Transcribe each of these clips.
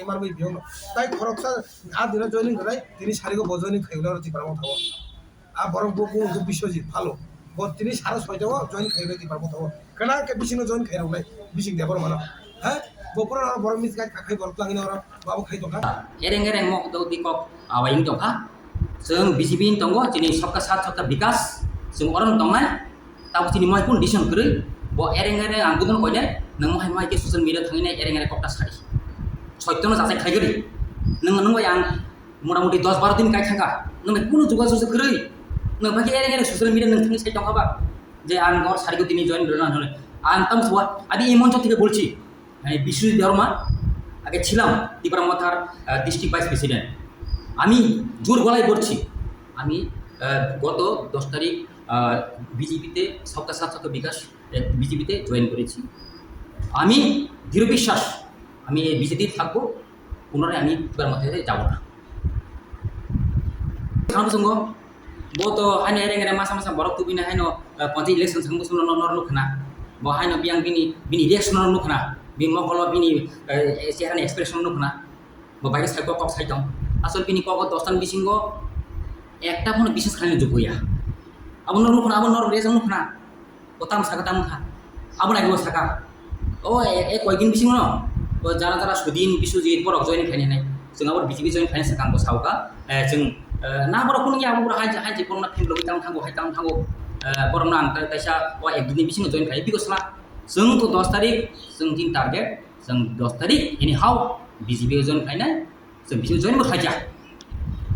marmi biong tai khoroksa a dina joining krai tini sari ko bojoining khailo ro tipar mo thago a borong boku Biswajit bhalo bo tini sara soita o join khailo tipar mo thago kana ke bising join khairo nai bising de bor mano ha bopura borong mis kai khai borok langina ro babu khai to ka ereng ereng mo do di kok awaying to ka seng BJP tongo jini sabka sat sabka bikas seng orang tongai tahu sini mai pun dison kere bo ereng ereng anggutan koine nang mai mai ke social media thangine ereng ereng kokta sari soitono jasai khaigeri nang yang মোটামুটি 10-12 দিন কাই থাকা নং কোনো যোগাযোগ করি নং বাকি এর এর সোশ্যাল মিডিয়া নং থেকে সাইট হবা যে আন গর সারিগো তিনি জয়েন করলেন হলে আনতাম সোয়া আমি এই মঞ্চ থেকে বলছি আমি বিশ্বজিৎ দেওরমা আগে ছিলাম ত্রিপুরা মাথার ডিস্ট্রিক্ট ভাইস প্রেসিডেন্ট আমি জোর গলায় বলছি আমি গত 10 তারিখ বিজেপিতে সবকা সাথ সবকা বিকাশ বিজেপিতে জয়েন করেছি আমি দৃঢ় বিশ্বাস আমি এই বিজেপি থাকবো পুনরায় আমি ত্রিপুরার মধ্যে যাব না Kamu sungguh, boto hanya ereng masa borok tu bina hanya panti election sungguh sungguh nor kena, bahwa hanya biang bini reaction nor kena, bini mau kalau bini siaran expression nor kena, bahwa bagai saya kok saya tahu, asal bini kok dostan bisinggo, ekta pun bisnis kalian juga ya, abun nor kena, abun nor reaction nor kena, otam sakam kah, abun lagi bos sakam, oh kau ingin bising no, jalan sudin Biswajit borok join kalian ni, sungguh abun BJP join kalian sakam bos sauka, sung na borok pun ya borok haji pun nak film kita tanggo borok nang taisa wa ek dini bising join kai because la sung tu 10 tarik sung tin target sung 10 tarik anyhow BJP join kai na sung BJP join mo khaja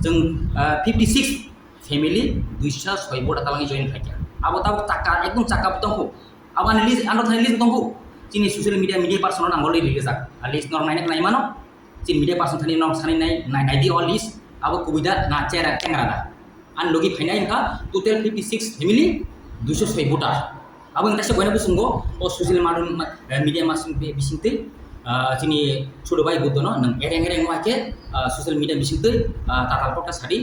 sung 56 family 206 bota talangi join khaja abo taw taka ekdom chaka butongku aban list ando thai list butongku chini social media person nang ngoli release list nor nai nai mano chin media person thani nong sani nai di all list अब कुबिदा नाचे रखें रहा आन लोगी फाइना इनका total 56 family 206 voter अब इंटा से बने बुसुंगो और सोशल मीडिया मासुं बिसिंगते चिनी छोड़ो बाई बुद्धनो नंग एरेंग एरेंग वाके सोशल मीडिया बिसिंगते ताताल पक्का साड़ी